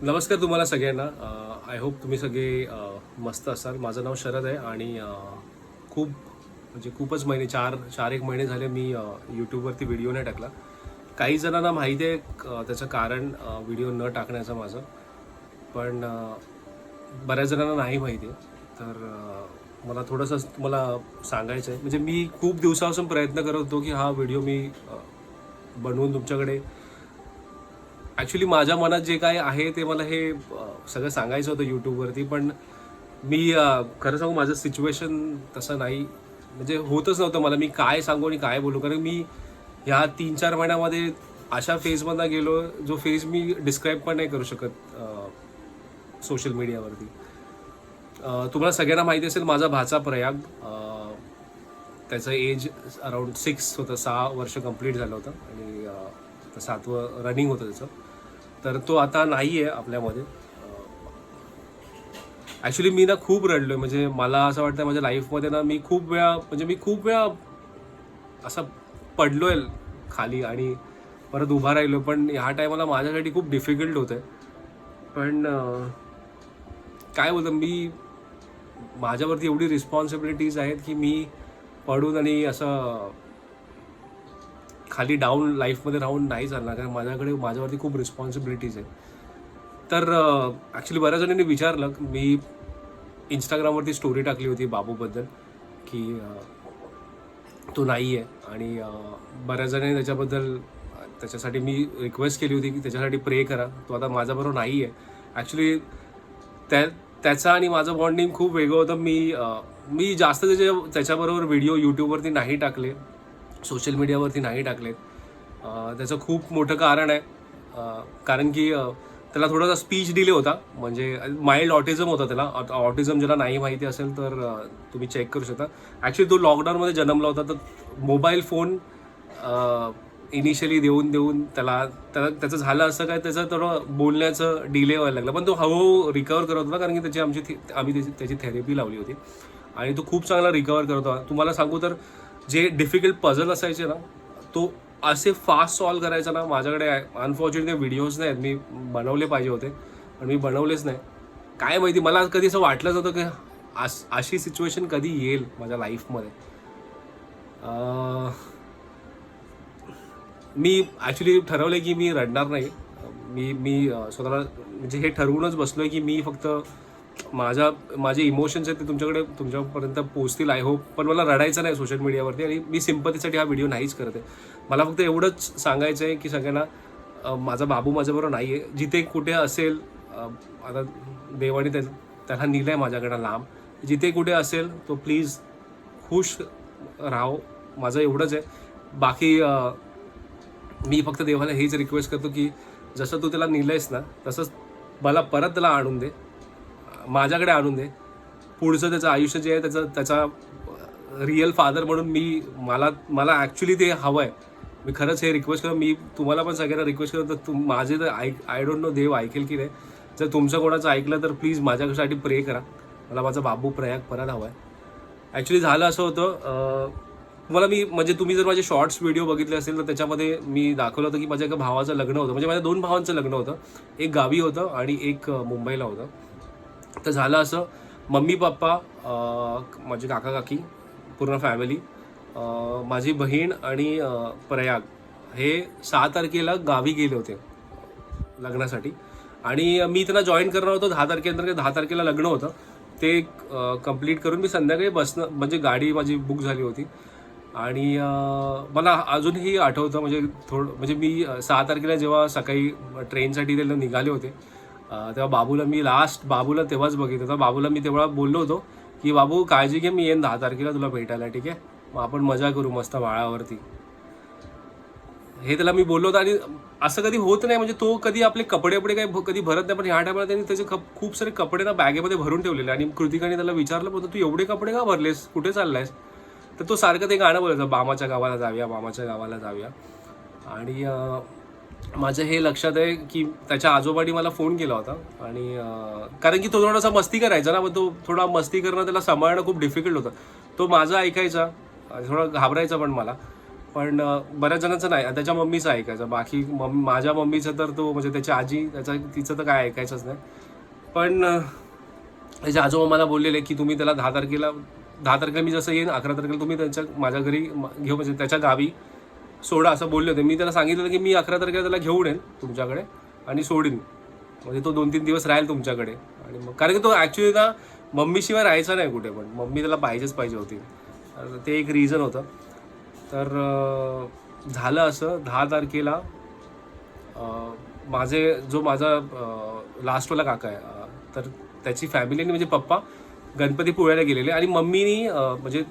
नमस्कार तुम्हाला सगळ्यांना. आय होप तुम्ही सगळे मस्त असाल. माझं नाव शरद आहे आणि खूप म्हणजे खूपच महिने चार एक महिने झाले मी यूट्यूबवरती व्हिडिओ नाही टाकला. काही जणांना माहिती आहे त्याचं कारण व्हिडिओ न टाकण्याचं माझं, पण बऱ्याच जणांना नाही माहिती आहे. तर मला थोडंसं तुम्हाला सांगायचं आहे. म्हणजे मी खूप दिवसापासून प्रयत्न करत होतो की हा व्हिडिओ मी बनवून तुमच्याकडे ॲक्च्युली माझ्या मनात जे काय आहे ते मला हे सगळं सांगायचं होतं यूट्यूबवरती. पण मी खरं सांगू माझं सिच्युएशन तसं नाही, म्हणजे होतच नव्हतं मला मी काय सांगू आणि काय बोलू. कारण मी ह्या 3-4 महिन्यामध्ये अशा फेजमधनं गेलो जो फेज मी डिस्क्राईब पण नाही करू शकत सोशल मीडियावरती. तुम्हाला सगळ्यांना माहिती असेल माझा भाचा प्रयाग, त्याचं एज अराउंड 6 होतं, 6 वर्ष कंप्लीट झालं होतं आणि 7वं रनिंग होतं त्याचं. तर तो आता नाही आहे आपल्यामध्ये. ॲक्च्युली मी ना खूप रडलो आहे. म्हणजे मला असं वाटतं माझ्या लाईफमध्ये ना मी खूप वेळा असं पडलो आहे खाली आणि परत उभा राहिलो. पण ह्या टायमाला माझ्यासाठी खूप डिफिकल्ट होतं आहे. पण काय बोलतो मी, माझ्यावरती एवढी रिस्पॉन्सिबिलिटीज आहेत की मी पडून आणि असं खाली डाऊन लाईफमध्ये राहून नाही चालणार. कारण माझ्यावरती खूप रिस्पॉन्सिबिलिटीज आहेत. तर ॲक्च्युली बऱ्याच जणांनी विचारलं, मी इंस्टाग्रामवरती स्टोरी टाकली होती बाबूबद्दल की तो नाही आहे आणि बऱ्याच जणांनी त्याच्यासाठी मी रिक्वेस्ट केली होती की त्याच्यासाठी प्रे करा. तो आता माझ्याबरोबर नाही आहे. ॲक्च्युली त्याचा आणि माझं बॉन्डिंग खूप वेगळं होतं. मी जास्त त्याच्याबरोबर व्हिडिओ यूट्यूबवरती नाही टाकले, सोशल मीडियावरती नाही टाकले. त्याचं खूप मोठं कारण आहे. कारण की त्याला थोडासा स्पीच डिले होता. म्हणजे माइल्ड ऑटिझम होता त्याला. ऑटिझम ज्याला नाही माहिती असेल तर तुम्ही चेक करू शकता. ॲक्च्युली तो लॉकडाऊनमध्ये जन्मला होता. तर मोबाईल फोन इनिशियली देऊन त्याचं झालं असं काय, त्याचं थोडं बोलण्याचं डिले व्हायला लागलं. पण तो हळूहळू रिकवर करत होता. कारण की आम्ही त्याची थेरपी लावली होती आणि तो खूप चांगला रिकवर करत होता. तुम्हाला सांगू तर जे डिफिकल्ट पझल असायचे ना, तो असे फास्ट सॉल्व करायचा ना. माझ्याकडे अनफॉर्च्युनेटली व्हिडिओज नाहीत. मी बनवले पाहिजे होते पण मी बनवलेच नाही. काय माहिती, मला कधी असं वाटलंच होतं की अशी सिच्युएशन कधी येईल माझ्या लाईफमध्ये. मी ॲक्च्युली ठरवलं की मी रडणार नाही. मी स्वतःला म्हणजे हे ठरवूनच बसलो आहे की मी फक्त माझे इमोशन्स आहेत ते तुमच्यापर्यंत पोहोचतील आय होप. पण मला रडायचं नाही सोशल मीडियावरती आणि मी सिम्पतीसाठी हा व्हिडिओ नाहीच करत आहे. मला फक्त एवढंच सांगायचं आहे की सगळ्यांना माझा बाबू माझ्याबरोबर नाही आहे. जिथे कुठे असेल, आता देवाने त्याला नेलं आहे माझ्याकडं लांब. जिथे कुठे असेल तो प्लीज खुश राहो, माझं एवढंच आहे. बाकी मी फक्त देवाला हेच रिक्वेस्ट करतो की जसं तू त्याला नेलंयस ना तसंच मला परत त्याला आणून दे, माझ्याकडे आणून दे. पुढचं त्याचं आयुष्य जे आहे त्याचा रिअल फादर म्हणून मला ॲक्च्युली ते हवं आहे. मी खरंच हे रिक्वेस्ट करतो. मी तुम्हाला पण सगळ्यांना रिक्वेस्ट करतो, माझे तर आय डोंट नो देव ऐकेल की नाही. जर तुमचं कोणाचं ऐकलं तर प्लीज माझ्यासाठी प्रे करा. मला माझा बाबू प्रयाग परत हवा आहे. ॲक्च्युली झालं असं होतं, तुम्हाला म्हणजे तुम्ही जर माझे शॉर्ट्स व्हिडिओ बघितले असेल तर त्याच्यामध्ये मी दाखवलं होतं की माझ्या एका भावाचं लग्न होतं. म्हणजे माझ्या 2 भावांचं लग्न होतं. एक गावी होतं आणि एक मुंबईला होतं. तर झालं असं, मम्मी पप्पा, माझे काका काकी, पूर्ण फॅमिली, माझी बहीण आणि प्रयाग हे 6 तारखेला गावी गेले होते लग्नासाठी. आणि मी त्यांना जॉईन करणार होतो 10 तारखेनंतर. 10 तारखेला लग्न होतं. ते कंप्लीट करून मी संध्याकाळी बसणं, म्हणजे गाडी माझी बुक झाली होती. आणि मला अजूनही आठवतं, म्हणजे मी 6 तारखेला जेव्हा सकाळी ट्रेनसाठी त्याला निघाले होते तेव्हा बाबूला तेव्हाच बघितलं होतं. बाबूला मी तेव्हा बोललो होतो की बाबू काळजी घे, मी येईन 10 तारखेला तुला भेटायला, ठीक आहे, मग आपण मजा करू मस्त बाळावरती. हे त्याला मी बोललो होतो. आणि असं कधी होत नाही, म्हणजे तो कधी आपले कपडे काही कधी भरत नाही. पण ह्या टायमाला त्यांनी त्याचे खूप सारे कपडे ना बॅगेमध्ये भरून ठेवलेले. आणि कृतिकाने त्याला विचारलं होतं, तू एवढे कपडे का भरलेस, कुठे चाललायस? तर तो सारखं ते गाणं बोलायचं, मामाच्या गावाला जाऊया, मामाच्या गावाला जाऊया. आणि माझं हे लक्षात आहे की त्याच्या आजोबांनी मला फोन केला होता. आणि कारण की तो थोडासा मस्ती करायचा ना, मग तो थोडा मस्ती करणं त्याला सांभाळणं खूप डिफिकल्ट होतं. तो माझं ऐकायचा, थोडा घाबरायचा पण मला. पण बऱ्याच जणांचं नाही, त्याच्या मम्मीचं ऐकायचं. बाकी माझ्या मम्मीचं तर तो म्हणजे त्याची आजी तिचं तर काय ऐकायचंच नाही. पण त्याचे आजोबा मला बोललेले की तुम्ही त्याला 10 तारखेला मी जसं येईन 11 तारखेला तुम्ही माझ्या घरी घेऊ, म्हणजे त्याच्या गावी सोडा असं बोलले होते. मी त्याला सांगितलं की मी 11 तारखेला त्याला घेऊन येईन तुमच्याकडे आणि सोडीन, म्हणजे तो 2-3 दिवस राहील तुमच्याकडे. आणि मग कारण की तो ॲक्च्युली ना मम्मीशिवाय राहायचा नाही कुठे पण, मम्मी त्याला पाहिजे होती. ते एक रिझन होतं. तर झालं असं 10 तारखेला माझा लास्टवाला काका आहे, तर त्याची फॅमिलीने म्हणजे पप्पा गणपतीपुळ्याला गेलेले आणि मम्मीनी म्हणजे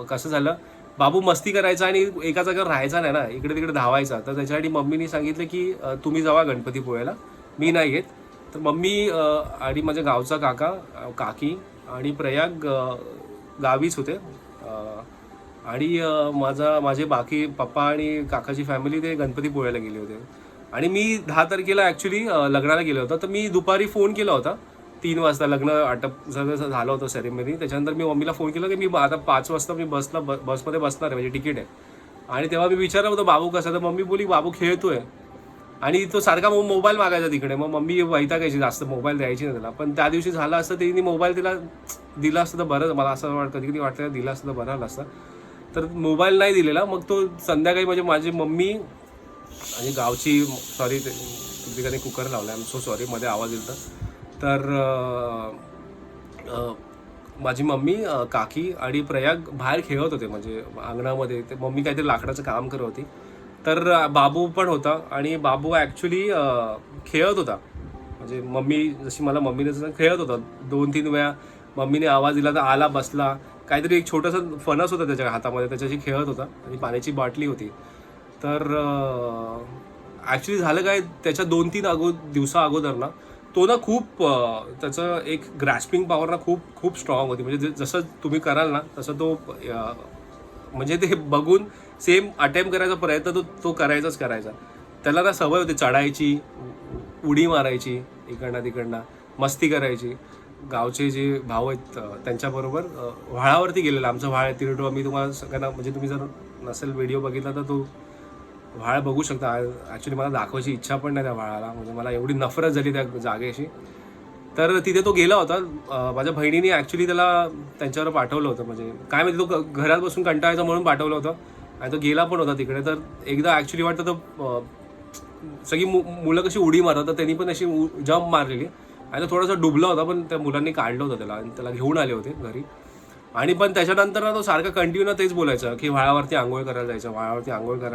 कसं झालं, बाबू मस्ती करायचा आणि एका जागेवर राहायचा नाही ना, इकडे तिकडे धावायचा. तर त्याच्यासाठी मम्मीनी सांगितलं की तुम्ही जावा गणपतीपुळ्याला, मी नाही येत. तर मम्मी आणि माझ्या गावचा काका, काकी आणि प्रयाग गावीच होते. आणि माझे बाकी पप्पा आणि काकाची फॅमिली ते गणपतीपुळ्याला गेले होते. आणि मी 10 तारखेला ॲक्च्युली लग्नाला गेलो होतो. तर मी दुपारी फोन केला होता 3 वाजता, लग्न आटप झालं होतं सेरेमनी. त्याच्यानंतर मी मम्मीला फोन केला की मी आता 5 वाजता मी बसमध्ये बसणार आहे, म्हणजे तिकीट आहे. आणि तेव्हा मी विचारलं होतं बाबू कसा, तर मम्मी बोली बाबू खेळतोय. आणि तो सारखा मोबाईल मागायचा तिकडे. मग मम्मी वैतागायची, जास्त मोबाईल द्यायची नाही त्याला. पण त्या दिवशी झालं असतं तिने मोबाईल तिला दिला असतं तर बरं, मला असं कधी कधी वाटतं दिला असतं तर बरं झालं असतं. तर मोबाईल नाही दिलेला. मग तो संध्याकाळी म्हणजे माझी मम्मी आणि गावची, सॉरी ठिकाणी कुकर लावला, आय एम सो सॉरी, मध्ये आवाज येतो. तर माझी मम्मी, काकी आणि प्रयाग बाहेर खेळत होते, म्हणजे अंगणामध्ये. ते मम्मी काहीतरी लाकडाचं काम करत होती. तर बाबू पण होता आणि बाबू ॲक्च्युली खेळत होता, म्हणजे मम्मी जशी मला मम्मीने जसं खेळत होता. 2-3 वेळा मम्मीने आवाज दिला तर आला, बसला. काहीतरी एक छोटंसं फणस होतं त्याच्या हातामध्ये, त्याच्याशी खेळत होता आणि पाण्याची बाटली होती. तर ॲक्च्युली झालं काय, त्याच्या 2-3 दिवसा अगोदर ना तो ना खूप त्याचं एक ग्रॅस्पिंग पॉवर ना खूप स्ट्रॉंग होती. म्हणजे जसं तुम्ही कराल ना तसं तो म्हणजे ते बघून सेम अटेम्प्ट करायचा प्रयत्न तो करायचा. त्याला ना सवय होती चढायची, उडी मारायची इकडनं तिकडनं, मस्ती करायची. गावचे जे भाऊ आहेत त्यांच्याबरोबर व्हाळावरती गेलेला. आमचं व्हाळ तिरडो, मी तुम्हाला सगळ्यांना, म्हणजे तुम्ही जर नसेल व्हिडिओ बघितला तर तो व्हाळ बघू शकता. ॲक्च्युली मला दाखवायची इच्छा पण नाही त्या व्हाळाला, म्हणजे मला एवढी नफरत झाली त्या जागेशी. तर तिथे तो गेला होता. माझ्या बहिणीने ॲक्च्युली त्याला त्यांच्यावर पाठवलं होतं, म्हणजे काय माहिती तो घरात बसून कंटाळायचा म्हणून पाठवलं होतं. आणि तो गेला पण होता तिकडे. तर एकदा ॲक्च्युली वाटतं तो सगळी मुलं कशी उडी मारतात, तर त्यांनी पण अशी जंप मारलेली आणि तो थोडासा डुबला होता. पण त्या मुलांनी काढलं होतं त्याला आणि त्याला घेऊन आले होते घरी. आणि पण त्याच्यानंतर ना तो सारखा कंटिन्यू तेच बोलायचं की व्हाळावरती आंघोळ करायला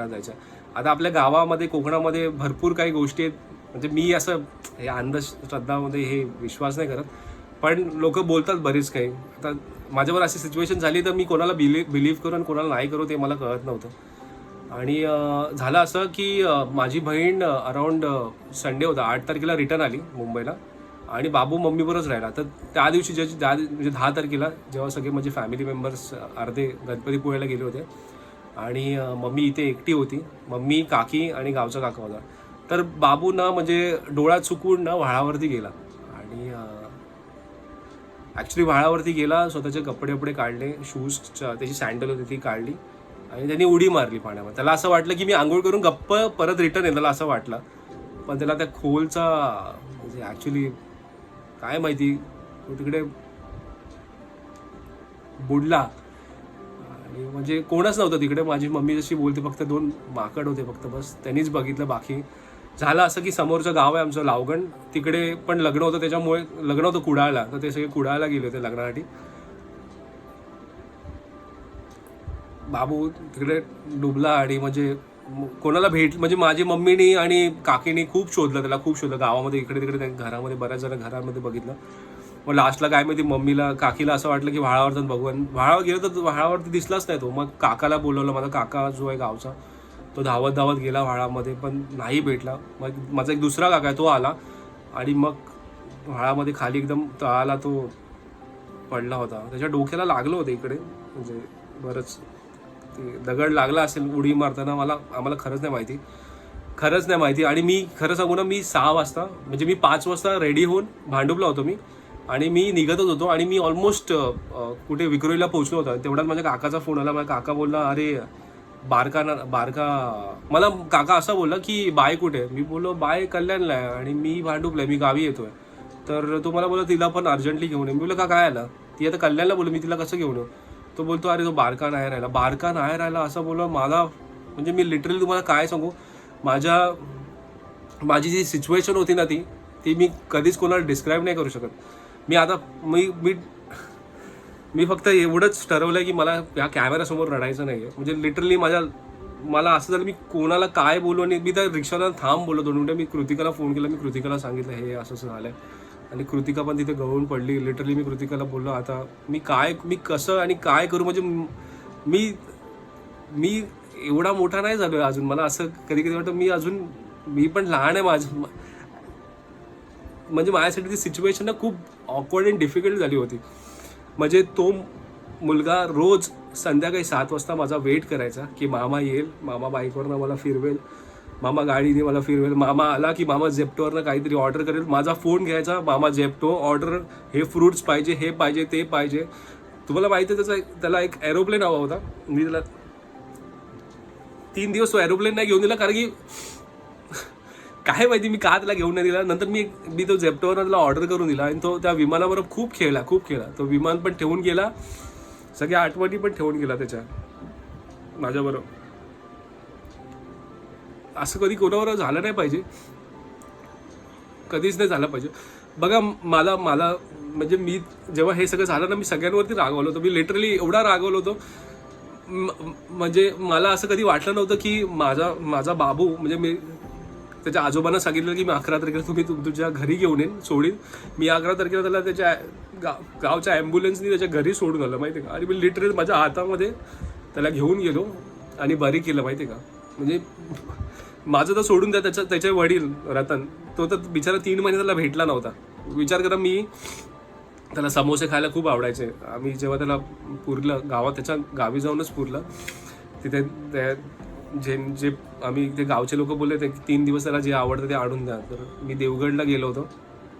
जायचं. आता आपल्या गावामध्ये, कोकणामध्ये भरपूर काही गोष्टी आहेत. म्हणजे मी असं हे अंधश्रद्धामध्ये हे विश्वास नाही करत, पण लोक बोलतात बरीच काही. आता माझ्यावर अशी सिच्युएशन झाली तर मी कोणाला बिलीव्ह करू आणि कोणाला नाही करू ते मला कळत नव्हतं. आणि झालं असं की माझी बहीण अराऊंड संडे होता, 8 तारखेला रिटर्न आली मुंबईला आणि बाबू मम्मीबरोबरच राहिला. तर त्या दिवशी म्हणजे 10 तारखेला जेव्हा सगळे माझे फॅमिली मेंबर्स अर्धे गणपतीपुळ्याला गेले होते आणि मम्मी इथे एकटी होती, मम्मी, काकी आणि गावचा काका होता. तर बाबू ना म्हणजे डोळ्यात चुकून ना व्हाळावरती गेला आणि ॲक्च्युली व्हाळावरती गेला, स्वतःचे कपडे काढले, शूजच्या त्याची सँडल होती ती काढली आणि त्यांनी उडी मारली पाण्यामध्ये. त्याला असं वाटलं की मी आंघोळ करून गप्प परत रिटर्न येईल, त्याला असं वाटलं. पण त्याला त्या खोलचा म्हणजे ॲक्च्युली काय माहिती तो तिकडे बुडला. आणि म्हणजे कोणच नव्हतं तिकडे. माझी मम्मी जशी बोलते फक्त 2 माकड होते फक्त, बस त्यांनीच बघितलं. बाकी झालं असं की समोरचं गाव आहे आमचं लावगण, तिकडे पण लग्न होतं, त्याच्यामुळे लग्न होतं कुडाळला, तर ते सगळे कुडाळला गेले होते लग्नासाठी. बाबू तिकडे डुबला आणि म्हणजे कोणाला म्हणजे माझी मम्मीनी आणि काकीनी खूप शोधलं त्याला, खूप शोधलं गावामध्ये, इकडे तिकडे, घरामध्ये बऱ्याच जण घरामध्ये बघितलं. मग लास्टला काय माहिती मम्मीला, काकीला असं वाटलं की व्हाळावर जाऊन बघू. आणि व्हाळावर गेलं तर व्हाळावरती दिसलाच नाही तो. मग काकाला बोलवलं, माझा काका जो आहे गावचा, तो धावत गेला व्हाळामध्ये, पण नाही भेटला. मग माझा एक दुसरा काका आहे तो आला आणि मग व्हाळामध्ये खाली एकदम तळाला तो पडला होता. त्याच्या डोक्याला लागलं होतं इकडे, म्हणजे बरंच ते दगड लागला असेल उडी मारताना, आम्हाला खरंच नाही माहिती. आणि मी खरं सांगू ना, मी 6 वाजता म्हणजे मी 5 वाजता रेडी होऊन भांडुपला होतो मी आणि मी निघतच होतो आणि मी ऑलमोस्ट कुठे विक्रोळीला पोहोचलो होतो. तेवढ्यात माझ्या काकाचा फोन आला. माझा काका बोलला, अरे बारका मला काका असा बोलला की बाय कुठे. मी बोललो बाय कल्याणला आहे आणि मी भांडुपला आहे, मी गावी येतोय. तर तो मला बोला तिला पण अर्जंटली घेऊन ये. मी बोललो का काय आला. ती आता कल्याणला बोललो, मी तिला कसं घेऊन येऊ. तो बोलतो अरे तो बारका नाही राहिला असं बोललो. मला म्हणजे मी लिटरली तुम्हाला काय सांगू, माझी जी सिच्युएशन होती ना ती मी कधीच कोणाला डिस्क्राईब नाही करू शकत. मी आता मी फक्त एवढंच ठरवलं की मला या कॅमेऱ्यासमोर रडायचं नाही आहे. म्हणजे लिटरली मला असं झालं मी कोणाला काय बोलू. आणि मी त्या रिक्षाला थांब बोललो 2 मिनिटं. मी कृतिकाला फोन केला, मी कृतिकाला सांगितलं हे असं झालं आहे. आणि कृतिका पण तिथे गळून पडली. लिटरली मी कृतिकाला बोललो आता मी कसं आणि काय करू. म्हणजे मी एवढा मोठा नाही झालो आहे अजून. मला असं कधी कधी वाटतं मी पण लहान आहे. म्हणजे माझ्यासाठी ती सिच्युएशन ना खूप ऑकवर्ड अँड डिफिकल्ट झाली होती. म्हणजे तो मुलगा रोज संध्याकाळी 7 वाजता माझा वेट करायचा की मामा येईल, मामा बाईकवरनं मला फिरवेल, मामा गाडीने मला फिरवेल. मामा आला की मामा झेप्टोवरनं काहीतरी ऑर्डर करेल. माझा फोन घ्यायचा, मामा झेप्टो ऑर्डर, हे फ्रूट्स पाहिजे, हे पाहिजे, ते पाहिजे. तुम्हाला माहिती आहे त्याला एक एरोप्लेन हवा होता. मी त्याला 3 दिवस तो एरोप्लेन नाही घेऊन दिला, कारण की काय माहिती मी का त्याला घेऊन नाही दिला. नंतर मी तो झेप्टोवर त्याला ऑर्डर करून दिला आणि तो त्या विमानाबरोबर खूप खेळला. तो विमान पण ठेवून गेला, सगळ्या आठवणी पण ठेवून गेला त्याच्या माझ्याबरोबर. असं कधी कोणाबरोबर झालं नाही पाहिजे, कधीच नाही झालं पाहिजे. बघा मला म्हणजे मी जेव्हा हे सगळं झालं ना, मी सगळ्यांवरती रागवलो होतो. मी लिटरली एवढा रागवलो होतो. म्हणजे मला असं कधी वाटलं नव्हतं की माझा बाबू, म्हणजे मी त्याच्या आजोबांना सांगितलं की मी 11 तारखेला तुम्ही तुझ्या घरी घेऊन येईन, सोडीन. मी 11 तारखेला त्याला त्याच्या गावच्या ॲम्ब्युलन्सनी त्याच्या घरी सोडून आलं, माहिती आहे का. आणि मी लिटरली माझ्या हातामध्ये त्याला घेऊन गेलो आणि बरी केलं, माहिती आहे का. म्हणजे माझं तर सोडून द्या, त्याचे वडील रतन, तो तर बिचारा 3 महिने त्याला भेटला नव्हता. विचार करा, मी त्याला समोसे खायला खूप आवडायचे. आम्ही जेव्हा त्याला पुरलं गावात, त्याच्या गावी जाऊनच पुरलं, तिथे जे आम्ही ते गावचे लोक बोलले ते 3 दिवस त्याला जे आवडतं ते आणून द्या. तर मी देवगडला गेलो होतो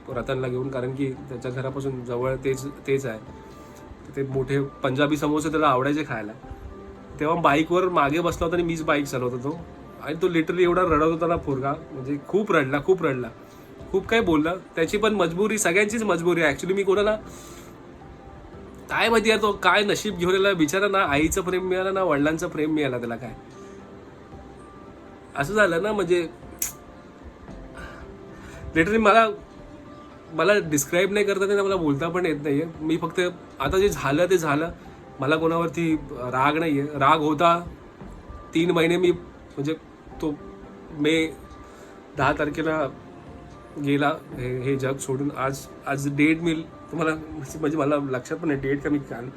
रतनला घेऊन, कारण की त्याच्या घरापासून जवळ तेच आहे. ते मोठे पंजाबी समोसे त्याला आवडायचे खायला. तेव्हा बाईकवर मागे बसला होता आणि मीच बाईक चालवत होतो. आणि तो लिटरली एवढा रडत होता ना पोरगा, म्हणजे खूप रडला, खूप काही बोलला. त्याची पण मजबुरी, सगळ्यांचीच मजबुरी आहे ॲक्च्युली. मी कोणाला काय माहिती यार, तो काय नशीब घेऊन आला बिचारा. ना आईचं प्रेम मिळालं, ना वडिलांचं प्रेम मिळालं त्याला. काय असं झालं ना, म्हणजे लिटरली मला डिस्क्राईब नाही करता येत, मला बोलता पण येत नाही आहे. मी फक्त आता जे झालं ते झालं. मला कोणावरती राग नाही आहे. राग होता 3 महिने. मी म्हणजे तो मे 10 तारखेला गेला हे जग सोडून. आज डेट मी तुम्हाला, म्हणजे मला लक्षात पण नाही डेट का मी काल.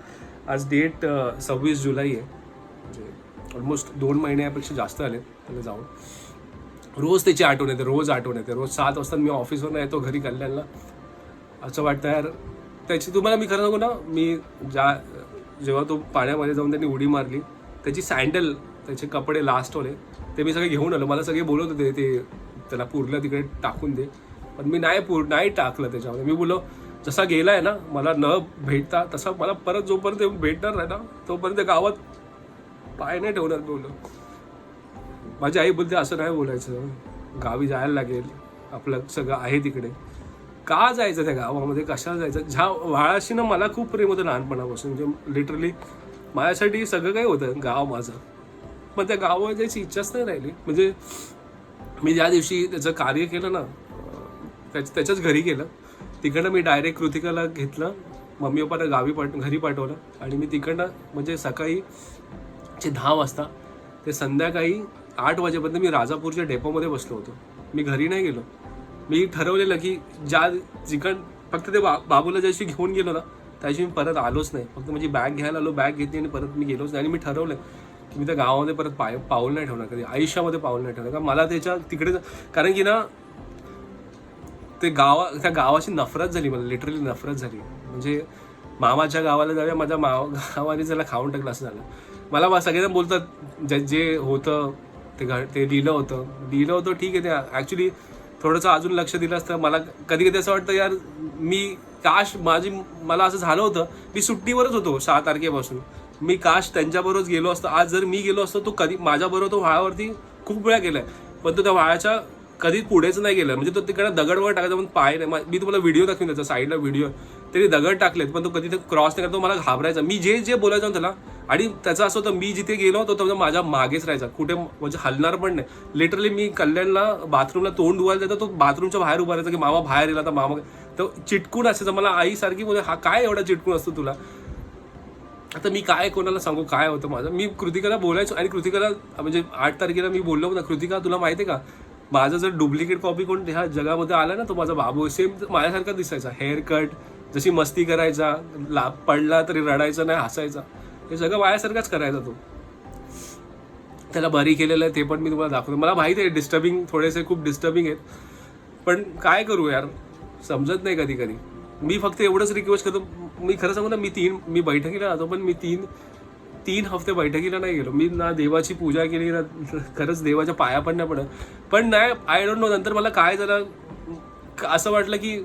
आज डेट 26 जुलै आहे. म्हणजे ऑलमोस्ट 2 महिन्यापेक्षा जास्त आले त्याला जाऊन. रोज त्याची आठवण येते, रोज 7 वाजता मी ऑफिसवरून येतो घरी कल्याणला. असं वाटतं यार त्याची. तुम्हाला मी खरं सांगू ना, मी जेव्हा तो पाण्यामध्ये जाऊन त्यांनी उडी मारली, त्याची सँडल, त्याचे कपडे लास्टवाले ते मी सगळे घेऊन आलो. मला सगळे बोलत होते ते त्याला पुरलं तिकडे टाकून दे, पण मी नाही टाकलं त्याच्यामध्ये. मी बोललो जसा गेला आहे ना, मला न भेटता तसा मला परत जोपर्यंत भेटणार नाही ना, तोपर्यंत गावात पाय नाही ठेवणार. बोललो माझी आई बोलते असं नाही बोलायचं, गावी जायला लागेल, आपलं सगळं आहे तिकडे. का जायचं त्या गावामध्ये, कशाला जायचं. ज्या वाळाशी ना मला खूप प्रेम होतं लहानपणापासून. म्हणजे लिटरली माझ्यासाठी सगळं काही होतं गाव माझं. पण त्या गावावर जायची इच्छाच नाही राहिली. म्हणजे मी ज्या दिवशी त्याचं कार्य केलं ना, त्याच्याच घरी गेलं. तिकडनं मी डायरेक्ट कृतिकाला घेतलं, मम्मी पप्पाला घरी पाठवलं. आणि मी तिकडनं म्हणजे सकाळी 10 वाजता ते संध्याकाळी 8 वाजेपर्यंत मी राजापूरच्या डेपोमध्ये बसलो होतो. मी घरी नाही गेलो. मी ठरवलेलं की फक्त ते बाबूला ज्याशी घेऊन गेलो ना, त्याशी मी परत आलोच नाही. फक्त माझी बॅग घ्यायला आलो, बॅग घेतली आणि परत मी गेलोच नाही. आणि मी ठरवलं की मी त्या गावामध्ये परत पाऊल नाही ठेवणार, कधी आयुष्यामध्ये पाऊल नाही ठेवणार. कारण मला तिकडे, कारण की ना त्या गावाची नफरत झाली, मला लिटरली नफरत झाली. म्हणजे मामाच्या गावाला जाऊया, माझ्या गावाने त्याला खाऊन टाकलं असं झालं. मला सगळेजण बोलतात जे होतं ते लिहिलं होतं ठीक आहे. ते ॲक्च्युली थोडंसं अजून लक्ष दिलं असतं. मला कधी कधी असं वाटतं यार, मी मला असं झालं होतं, मी सुट्टीवरच होतो 6 तारखेपासून. मी काश त्यांच्याबरोबरच गेलो असतो. आज जर मी गेलो असतो तो कधी माझ्याबरोबर तो व्हाळावरती खूप वेळा गेलाय, पण तो त्या व्हाळाच्या कधी पुढेच नाही गेला. म्हणजे तो तिकडे दगड वगैरे टाकायचा पण पाय नाही. मी तुम्हाला व्हिडिओ दाखवीन त्याचा, साईडला व्हिडिओ, त्यांनी दगड टाकलेत पण तो कधी ते क्रॉस नाही करत. तो मला घाबरायचा. मी जे जे बोलायचं त्याला, आणि त्याचं असं होतं मी जिथे गेलो तो माझ्या मागेच राहायचा, कुठे म्हणजे हलणार पण नाही. लिटरली मी कल्याणला बाथरूमला तोंड धुवायला जातो, तो बाथरूमच्या बाहेर उभा राहायचा की मामा बाहेर गेला तर मामा, तो चिटकून असायचा. मला आईसारखी बोले हा काय एवढा चिटकून असतो तुला. आता मी काय कोणाला सांगू काय होतं माझं. मी कृतिकाला बोलायचो, आणि कृतिकाला म्हणजे 8 तारखेला मी बोललो होतं, कृतिका तुला माहिती आहे का माझं जर डुप्लिकेट कॉपी कोण ह्या जगामध्ये आला ना, तो माझा बाबू सेम माझ्यासारखा दिसायचा. हेअर कट, जशी मस्ती करायचा, पडला तरी रडायचा नाही, हसायचा, हे सगळं माझ्यासारखाच करायचा तो. त्याला बरी केलेलं आहे ते पण मी तुम्हाला दाखवतो. मला माहिती आहे डिस्टर्बिंग, थोडेसे खूप डिस्टर्बिंग आहेत, पण काय करू यार, समजत नाही कधी कधी. मी फक्त एवढंच रिक्वेस्ट करतो. मी खरं सांगू ना, मी बैठकीला जातो, पण मी तीन हफ्ते बैठकीला नाही गेलो. मी ना देवाची पूजा केली ना खरंच देवाच्या पाया पण नाही पडत. पण नाही, आय डोंट नो नंतर मला काय झालं, असं वाटलं की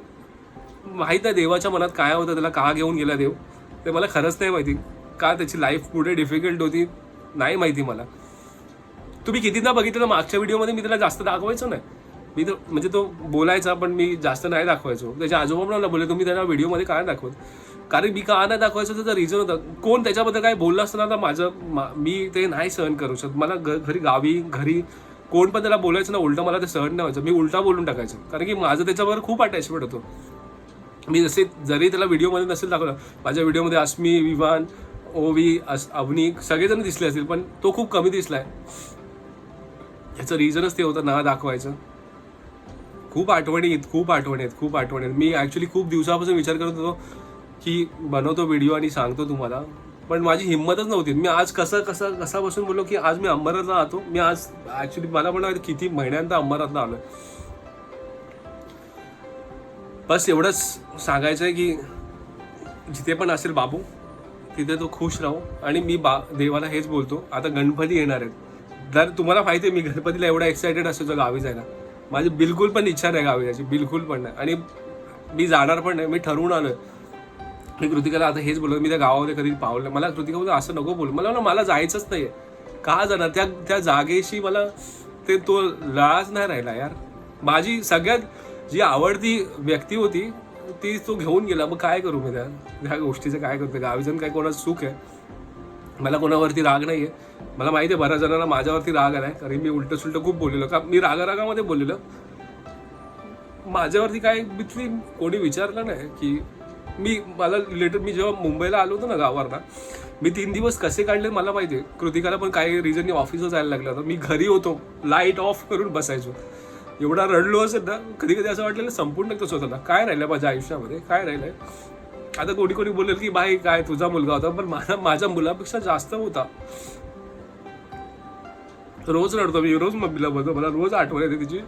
माहीत नाही देवाच्या मनात काय होतं, त्याला का घेऊन गेला देव ते मला खरंच नाही माहिती. का त्याची लाईफ पुढे डिफिकल्ट होती नाही माहिती मला. तुम्ही कितीदा बघितलं मागच्या व्हिडिओमध्ये मी त्याला जास्त दाखवायचो नाही. मी तो म्हणजे तो बोलायचा पण मी जास्त नाही दाखवायचो. त्याच्या आजोबा पण मला बोलले तुम्ही त्याला व्हिडिओमध्ये काय दाखवत, कारण मी का नाही दाखवायचं त्याचं रिझन होतं. कोण त्याच्याबद्दल काय बोललं असतं ना तर मी ते नाही सहन करू शकत. मला घरी कोण पण त्याला बोलायचं ना उलटं, मला ते सहन नाही व्हायचं. मी उलटा बोलून टाकायचं, कारण की माझं त्याच्यावर खूप अटॅचमेंट होतो. मी जरी त्याला व्हिडिओमध्ये नसेल दाखवलं, माझ्या व्हिडिओमध्ये अस्मी, विवान, ओवी, अवनी सगळेजण दिसले असतील, पण तो खूप कमी दिसलाय. ह्याचं रिझनच ते होतं ना दाखवायचं. खूप आठवणी आहेत. मी ॲक्च्युली खूप दिवसापासून विचार करत होतो की बनवतो व्हिडिओ आणि सांगतो तुम्हाला, पण माझी हिंमतच नव्हती. मी आज कसा बसून बोललो की आज मी अंबरनाथला राहतो. मी आज ॲक्च्युली मला पण किती महिन्यांदा अंबरनाथला आलोय. बस एवढंच सांगायचं आहे की जिथे पण असेल बाबू तिथे तो खुश राहू. आणि मी देवाला हेच बोलतो. आता गणपती येणार आहेत, जर तुम्हाला माहिती आहे मी गणपतीला एवढा एक्सायटेड असायचो गावी जायला. माझी बिलकुल पण इच्छा नाही गावी जायची, बिलकुल पण नाही, आणि मी जाणार पण नाही. मी ठरवून आलोय. मी कृतिकाला आता हेच बोलतो, मी त्या गावामध्ये कधी पावलं. मला कृतिका बोलतो असं नको बोलू. मला जायचंच नाहीये. का जाणार त्या जागेशी, मला तो लळाच नाही राहिला यार. माझी सगळ्यात जी आवडती व्यक्ती होती ती तो घेऊन गेला. मग काय करू मी त्या गोष्टीचं काय करतो. गावी जाऊन काय कोणाचं सुख आहे. मला कोणावरती राग नाहीये. मला माहिती आहे बऱ्याच जणांना माझ्यावरती राग आलाय, कारण मी उलट सुलट खूप बोललेलो. का मी रागामध्ये बोललेलो. माझ्यावरती काय बिथली कोणी विचारलं नाही की मी जेव्हा मुंबईला आलो होतो ना गावावरना, मी 3 दिवस कसे काढले मला माहिती आहे. कृतिकाला पण काही रिझननी ऑफिसला जायला लागलं होतं. मी घरी होतो, लाईट ऑफ करून बसायचो. एवढा रडलो असेल ना, कधी कधी असं वाटलेलं संपूर्ण कसं होतं ना, काय राहिलं माझ्या आयुष्यामध्ये, काय राहिलंय. आता कोणी बोलेल की बाई काय तुझा मुलगा होता, पण माझ्या मुलापेक्षा जास्त होता. रोज रडतो मी, रोज मम्मीला बोलतो, मला रोज आठवण येते तिची.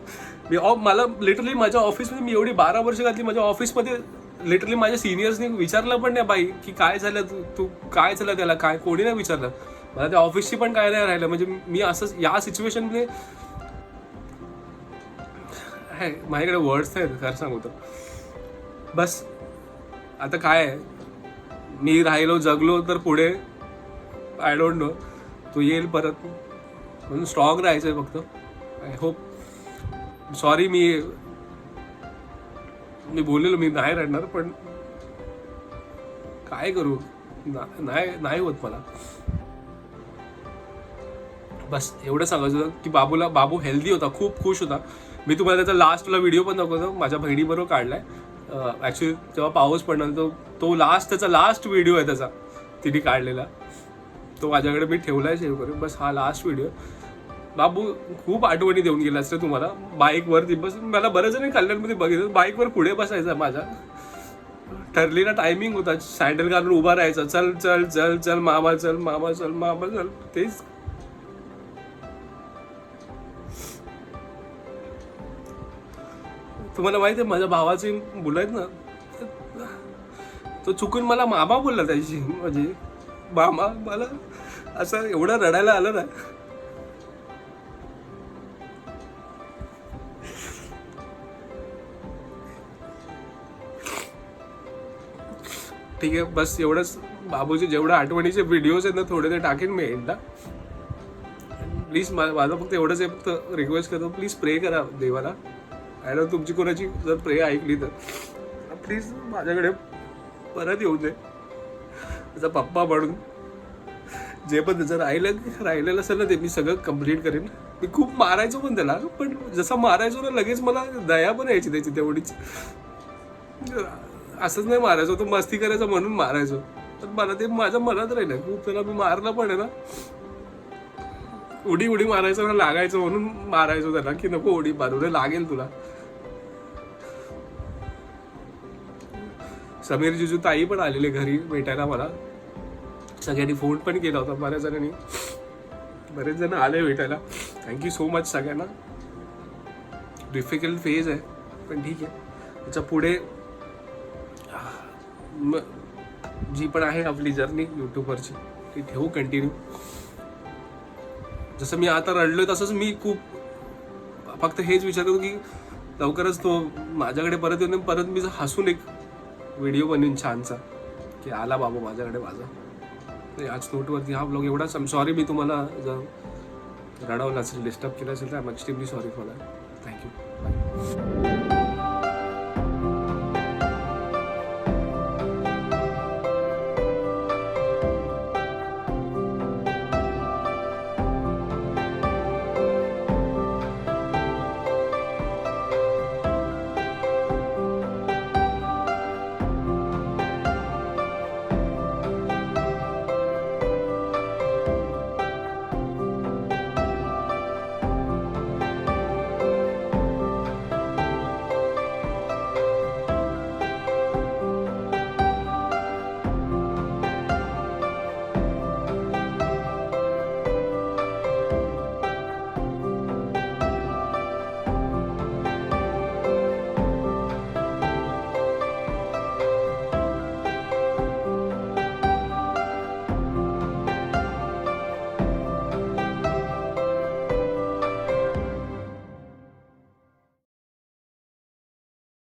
मला लिटरली माझ्या ऑफिसमध्ये मी एवढी 12 वर्ष घातली माझ्या ऑफिसमध्ये. लिटरली माझ्या सिनियर्सनी विचारलं पण नाही बाई की काय झालं, तू काय झालं त्याला, काय कोणी नाही विचारलं. मला त्या ऑफिसची पण काय नाही राहिलं. म्हणजे मी असं या सिच्युएशनमध्ये माझ्याकडे वर्ड्स नाहीत खरं सांगू तर. बस आता काय आहे, मी राहिलो जगलो तर पुढे आय डोंट नो तो येईल परत, म्हणून स्ट्रॉंग राहायचं आहे फक्त. I hope. सॉरी मी बोललेलो मी नाही रडणार, पण काय करू, नाही होत मला. बस एवढं सांगायचं होतं की बाबू हेल्दी होता, खूप खुश होता. मी तुम्हाला त्याचा लास्टला व्हिडिओ पण दाखवतो, माझ्या बहिणीबरोबर काढलाय. ॲक्च्युली तेव्हा पाऊस पडणार, तो त्याचा लास्ट व्हिडिओ आहे त्याचा, तिने काढलेला. तो माझ्याकडे मी ठेवलाय सेव्ह करून. बस हा लास्ट व्हिडिओ. बाबू खूप आठवणी देऊन गेला असतं तुम्हाला. बाईकवरती बस मला बरेच जण कल्याणमध्ये बघितलं, बाईकवर पुढे बसायचा माझ्या. ठरलेला टायमिंग होता, सँडल घालून उभा राहायचा, चल चल चल चल मामा चल मामा चल मामा चल. तेच तुम्हाला माहिती आहे माझ्या भावाची मुलं आहेत ना, तो चुकून मला मामा बोलला त्याची, म्हणजे मामा. मला असं एवढं रडायला आलं ना. ठीक आहे, बस एवढंच. बाबूचे जेवढ्या आठवणीचे व्हिडिओज आहेत ना थोडे ते टाकेन मी एंडला. प्लीज माझं फक्त एवढंच आहे, फक्त रिक्वेस्ट करतो, प्लीज प्रे करा देवाला. आय नो तुमची कोणाची जर प्रे ऐकली तर प्लीज माझ्याकडे परत येऊ दे. त्याचा पप्पा म्हणून जे पण त्याचं राहिलेलं असेल ना ते मी सगळं कम्प्लीट करेन. मी खूप मारायचो पण त्याला, पण जसं मारायचो ना लगेच मला दया पण यायची त्याची तेवढीच. असंच नाही मारायचो, तो मस्ती करायचा म्हणून मारायचो, पण मला ते माझ्या मनात राहिलं. खूप त्याला मी मारलं पण आहे ना, उडी मारायचं ना, लागायचं म्हणून मारायचो त्याला की नको उडी मारू रे, लागेल तुला. समीर जिजू ताई पण आलेले घरी भेटायला मला. सगळ्यांनी फोन पण केला होता, बरेच जण आले भेटायला. थँक्यू सो मच सगळ्यांना. डिफिकल्ट फेज आहे पण ठीक आहे. त्याच्या पुढे जी पण आहे आपली जर्नी यूट्यूबवरची ती ठेवू कंटिन्यू. जसं मी आता रडलोय तसंच मी खूप फक्त हेच विचार करतो की लवकरच तो माझ्याकडे परत येऊन परत मी हसून एक व्हिडिओ बनवीन छानसा की आला बाबा माझ्याकडे माझा. याच नोटवरती हा ब्लॉग एवढाच. सॉरी मी तुम्हाला जर रडवलं असेल, डिस्टर्ब केलं असेल तर I am extremely sorry for that. Thank you. Bye.